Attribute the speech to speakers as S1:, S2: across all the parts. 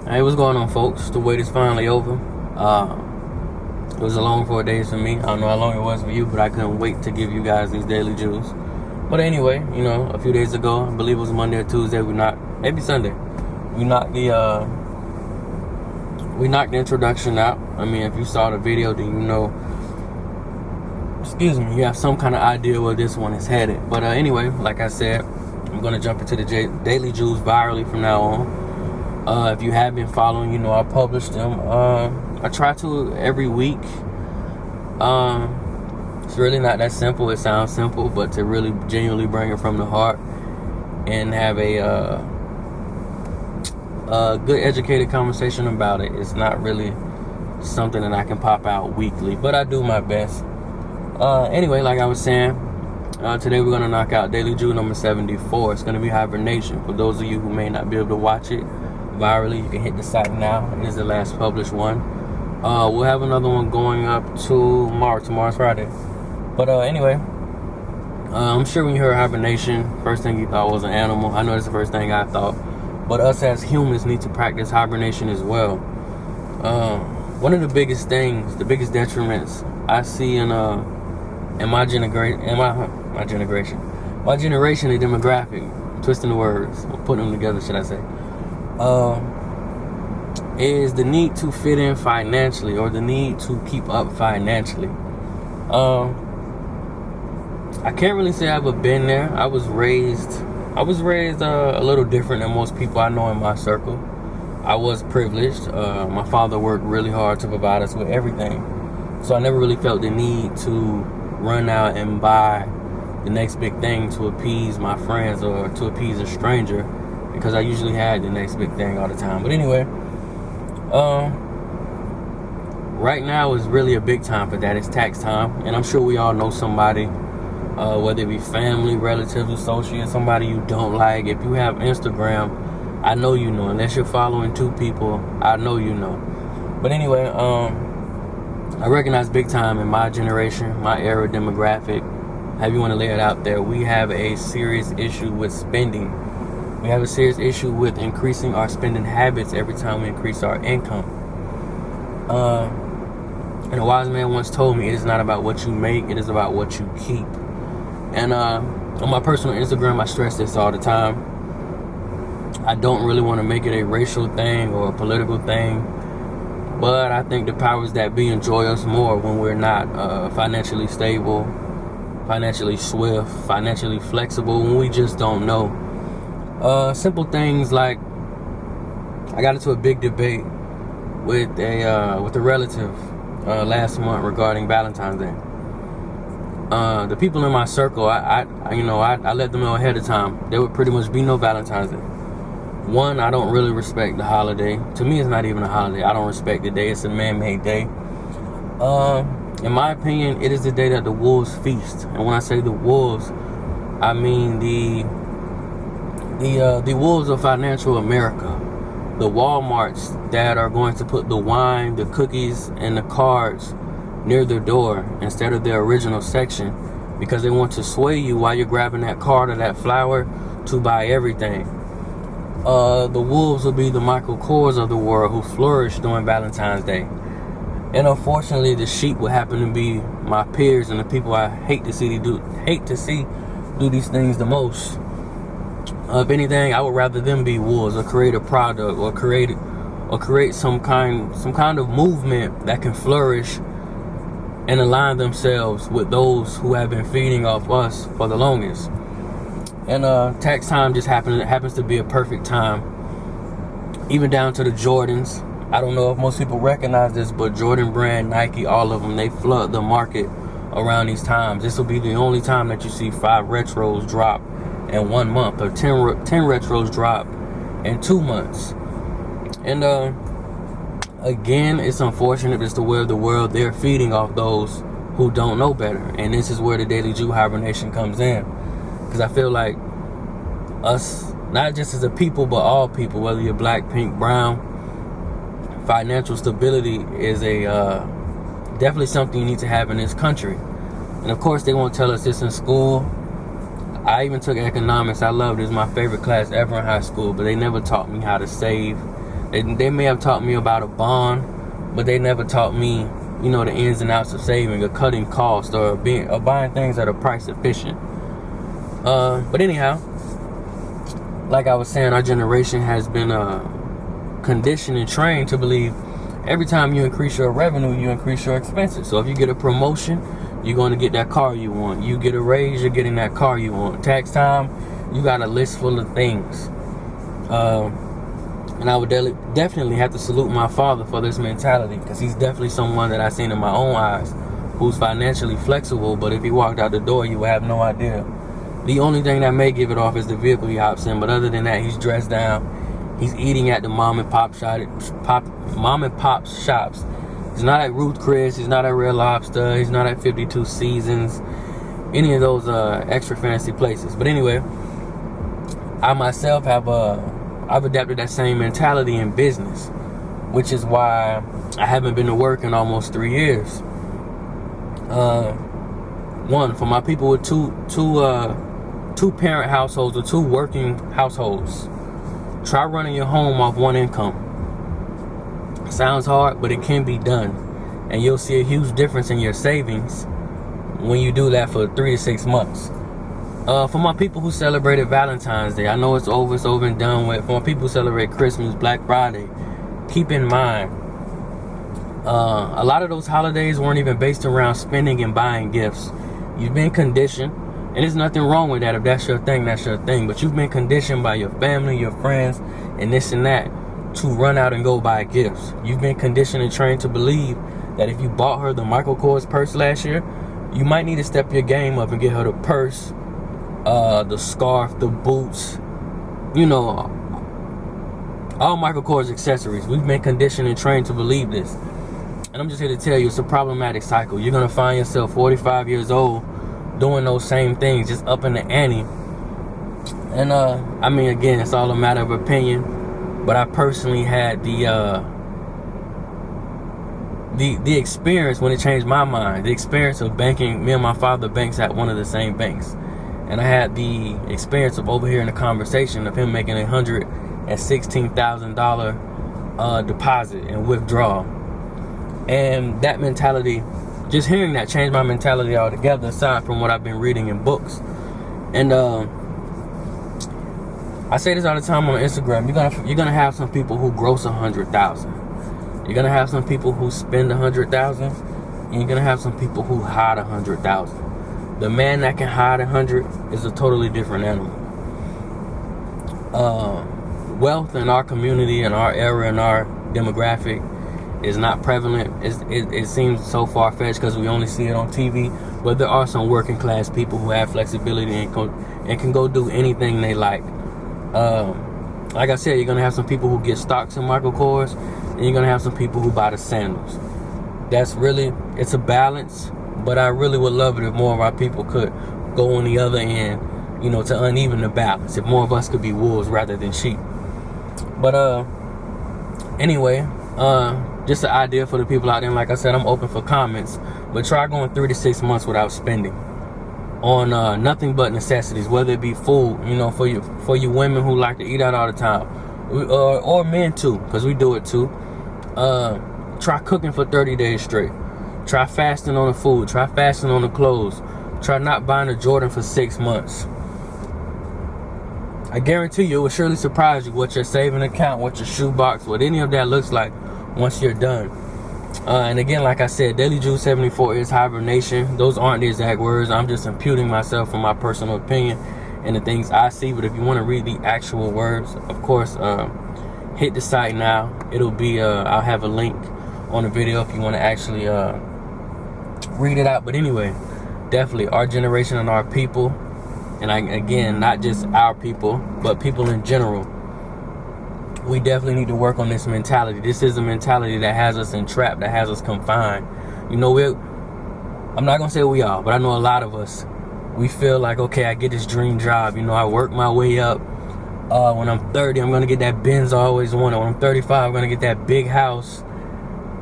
S1: Hey, what's going on, folks? The wait is finally over. It was a long 4 days for me. I don't know how long it was for you, but I couldn't wait to give you guys these daily Jews. But anyway, a few days ago, I believe it was Monday or Tuesday, maybe Sunday, we knocked the introduction out. I mean, if you saw the video, then you have some kind of idea where this one is headed. But anyway, like I said, I'm going to jump into the daily Jews virally from now on. If you have been following, I publish them. I try to every week. It's really not that simple. It sounds simple, but to really genuinely bring it from the heart and have a good educated conversation about it, it's not really something that I can pop out weekly, but I do my best. Anyway, like I was saying, today we're going to knock out Daily Jew number 74. It's going to be Hibernation. For those of you who may not be able to watch it virally, you can hit the site now. It is the last published one. We'll have another one going up tomorrow. Tomorrow's Friday. But anyway, I'm sure when you heard Hibernation, first thing you thought was an animal. I know that's the first thing I thought. But us as humans need to practice hibernation as well. One of the biggest things, the biggest detriments I see in my generation, the demographic, twisting the words, putting them together, should I say, is the need to fit in financially, or the need to keep up financially. I can't really say I've ever been there. I was raised a little different than most people I know in my circle. I was privileged. My father worked really hard to provide us with everything. So I never really felt the need to run out and buy the next big thing to appease my friends or to appease a stranger, because I usually had the next big thing all the time. But anyway, right now is really a big time for that. It's tax time. And I'm sure we all know somebody, whether it be family, relatives, associates, somebody you don't like. If you have Instagram, I know you know. Unless you're following 2 people, I know you know. But anyway, I recognize big time in my generation, my era demographic, however you want to lay it out there, we have a serious issue with spending. We have a serious issue with increasing our spending habits every time we increase our income. And a wise man once told me, it is not about what you make, it is about what you keep. And on my personal Instagram, I stress this all the time. I don't really want to make it a racial thing or a political thing, but I think the powers that be enjoy us more when we're not financially stable, financially swift, financially flexible, when we just don't know. Simple things like, I got into a big debate with a relative last month regarding Valentine's Day. The people in my circle, I let them know ahead of time there would pretty much be no Valentine's Day. One, I don't really respect the holiday. To me, it's not even a holiday. I don't respect the day. It's a man-made day. In my opinion, it is the day that the wolves feast. And when I say the wolves, I mean the wolves of financial America. The Walmarts that are going to put the wine, the cookies, and the cards near their door instead of their original section, because they want to sway you while you're grabbing that card or that flower to buy everything. The wolves will be the Michael Kors of the world who flourish during Valentine's Day. And unfortunately, the sheep will happen to be my peers and the people I hate to see do these things the most. If anything, I would rather them be wolves, or create a product, or create some kind of movement that can flourish and align themselves with those who have been feeding off us for the longest. And tax time just happens to be a perfect time. Even down to the Jordans. I don't know if most people recognize this, but Jordan Brand, Nike, all of them, they flood the market around these times. This will be the only time that you see 5 retros drop in 1 month, or 10 retros drop in 2 months. And again, it's unfortunate as to where the world, they're feeding off those who don't know better. And this is where the Daily Jew Hibernation comes in. Because I feel like us, not just as a people, but all people, whether you're black, pink, brown, financial stability is definitely something you need to have in this country. And of course, they won't tell us this in school. I even took economics. I loved it. It was my favorite class ever in high school, but they never taught me how to save. They may have taught me about a bond, but they never taught me, the ins and outs of saving or cutting costs or buying things that are price efficient. But anyhow, like I was saying, our generation has been conditioned and trained to believe every time you increase your revenue, you increase your expenses. So if you get a promotion, you're going to get that car you want. You get a raise, you're getting that car you want. Tax time, you got a list full of things. And I would definitely have to salute my father for this mentality, because he's definitely someone that I've seen in my own eyes who's financially flexible, but if he walked out the door, you would have no idea. The only thing that may give it off is the vehicle he hops in, but other than that, he's dressed down. He's eating at the mom and pop shops. He's not at Ruth Chris. He's not at Red Lobster. He's not at 52 Seasons. Any of those extra fancy places. But anyway, I myself I've adapted that same mentality in business, which is why I haven't been to work in almost 3 years. One, for my people with two parent households or two working households, try running your home off one income. Sounds hard, but it can be done, and you'll see a huge difference in your savings when you do that for 3 to 6 months. For my people who celebrated Valentine's Day, I know it's over and done with. For my people who celebrate Christmas, Black Friday, keep in mind, a lot of those holidays weren't even based around spending and buying gifts. You've been conditioned, and there's nothing wrong with that. If that's your thing, that's your thing. But you've been conditioned by your family, your friends, and this and that to run out and go buy gifts. You've been conditioned and trained to believe that if you bought her the Michael Kors purse last year, you might need to step your game up and get her the purse, the scarf, the boots, all Michael Kors accessories. We've been conditioned and trained to believe this. And I'm just here to tell you, it's a problematic cycle. You're going to find yourself 45 years old doing those same things, just up in the ante. And again, it's all a matter of opinion. But I personally had the experience when it changed my mind. The experience of banking. Me and my father banks at one of the same banks. And I had the experience of overhearing a conversation of him making $116,000 deposit and withdrawal. And that mentality, just hearing that, changed my mentality altogether, aside from what I've been reading in books. And I say this all the time on Instagram. You're gonna have some people who gross 100,000. You're gonna have some people who spend 100,000, and you're gonna have some people who hide 100,000. The man that can hide 100 is a totally different animal. Wealth in our community, in our era, in our demographic is not prevalent. It seems so far-fetched because we only see it on TV. But there are some working class people who have flexibility and can go do anything they like. Like I said, you're going to have some people who get stocks in Michael Kors, and you're going to have some people who buy the sandals. It's a balance, but I really would love it if more of our people could go on the other end, to uneven the balance. If more of us could be wolves rather than sheep. But anyway, just an idea for the people out there. And like I said, I'm open for comments, but try going 3 to 6 months without spending on nothing but necessities, whether it be food, for you women who like to eat out all the time, or men too, because we do it too. Try cooking for 30 days straight. Try fasting on the food. Try fasting on the clothes. Try not buying a Jordan for 6 months. I guarantee you, it will surely surprise you what your saving account, what your shoebox, what any of that looks like once you're done. And again, like I said, Daily Juice 74 is hibernation. Those aren't the exact words. I'm just imputing myself from my personal opinion and the things I see. But if you want to read the actual words, of course, hit the site now. It'll be, I'll have a link on the video if you want to actually read it out. But anyway, definitely our generation and our people, and again, not just our people, but people in general, we definitely need to work on this mentality. This is a mentality that has us entrapped, that has us confined. I'm not going to say we all, but I know a lot of us, we feel like, okay, I get this dream job. I work my way up. When I'm 30, I'm going to get that Benz I always wanted. When I'm 35, I'm going to get that big house.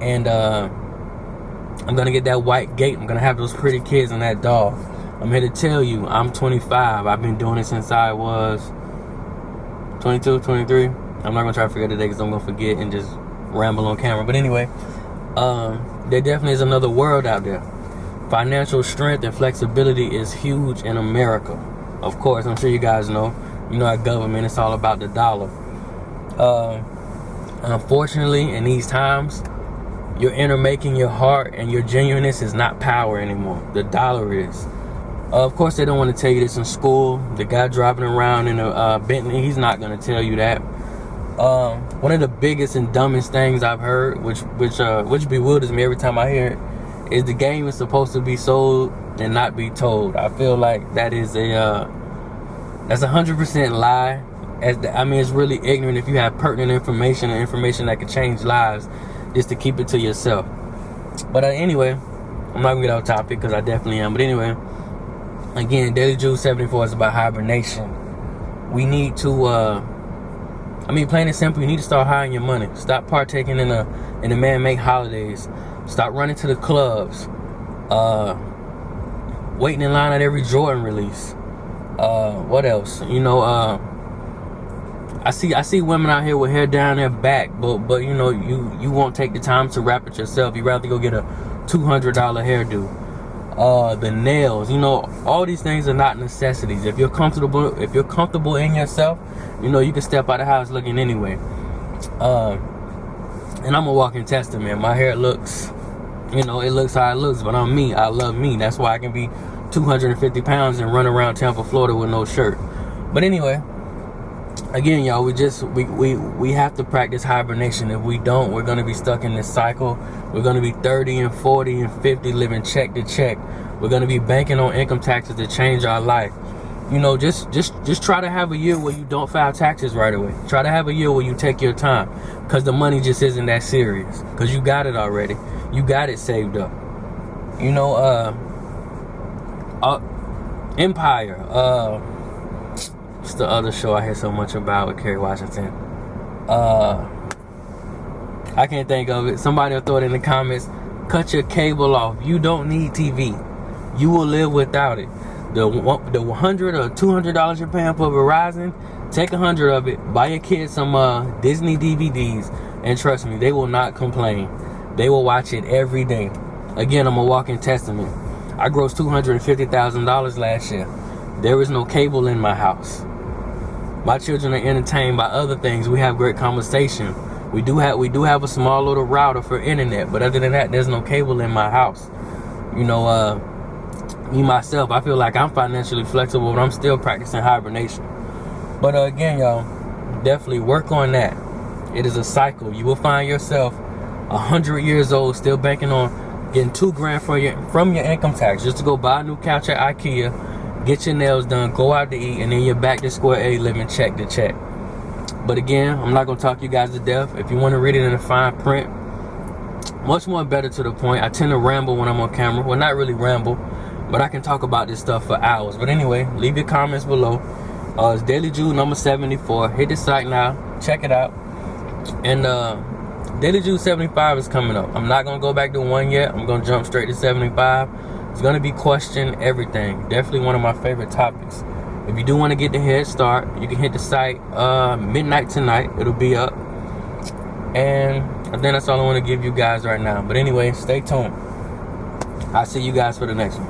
S1: And I'm going to get that white gate. I'm going to have those pretty kids and that dog. I'm here to tell you, I'm 25. I've been doing it since I was 22, 23. I'm not gonna try to forget today because I'm gonna forget and just ramble on camera. But anyway, there definitely is another world out there. Financial strength and flexibility is huge in America. Of course, I'm sure you guys know. You know, our government, it's all about the dollar. Unfortunately, in these times, your inner making, your heart, and your genuineness is not power anymore. The dollar is. Of course, they don't want to tell you this in school. The guy driving around in a Bentley, he's not going to tell you that. One of the biggest and dumbest things I've heard, which bewilders me every time I hear it, is the game is supposed to be sold and not be told. I feel like that is that's 100% lie. It's really ignorant if you have pertinent information and information that could change lives just to keep it to yourself. But anyway, I'm not gonna get off topic because I definitely am. But anyway, again, Daily Juice 74 is about hibernation. We need to, plain and simple, you need to start hiding your money. Stop partaking in the man-made holidays. Stop running to the clubs. Waiting in line at every Jordan release. What else? I see women out here with hair down their back, but you won't take the time to wrap it yourself. You'd rather go get a $200 hairdo. The nails, all these things are not necessities. If you're comfortable in yourself, you can step out of the house looking anyway. And I'm a walking testament. My hair looks, it looks how it looks, but I'm me. I love me. That's why I can be 250 pounds and run around Tampa, Florida with no shirt. But anyway, again, y'all, we have to practice hibernation. If we don't, we're going to be stuck in this cycle. We're going to be 30 and 40 and 50 living check to check. We're going to be banking on income taxes to change our life. Just try to have a year where you don't file taxes right away. Try to have a year where you take your time, because the money just isn't that serious, because you got it already. You got it saved up. Empire. What's the other show I hear so much about with Kerry Washington? I can't think of it. Somebody will throw it in the comments. Cut your cable off. You don't need TV. You will live without it. The $100 or $200 you're paying for Verizon, take $100 of it. Buy your kids some Disney DVDs, and trust me, they will not complain. They will watch it every day. Again, I'm a walking testament. I grossed $250,000 last year. There is no cable in my house. My children are entertained by other things. We have great conversation. We do have a small little router for internet, but other than that, there's no cable in my house. Me myself, I feel like I'm financially flexible, but I'm still practicing hibernation. But again, y'all, definitely work on that. It is a cycle. You will find yourself 100 years old still banking on getting $2,000 from your income tax just to go buy a new couch at IKEA, get your nails done, go out to eat, and then you're back to square A, living check to check. But again, I'm not gonna talk you guys to death. If you want to read it in a fine print, much more better to the point. I tend to ramble when I'm on camera. Well, not really ramble, but I can talk about this stuff for hours. But anyway, leave your comments below. It's Daily Juice number 74. Hit the site now, check it out. And Daily Juice 75 is coming up. I'm not gonna go back to 1 yet. I'm gonna jump straight to 75. It's gonna be question everything. Definitely one of my favorite topics. If you do want to get the head start, you can hit the site midnight tonight. It'll be up. And I think that's all I want to give you guys right now. But anyway, stay tuned. I'll see you guys for the next one.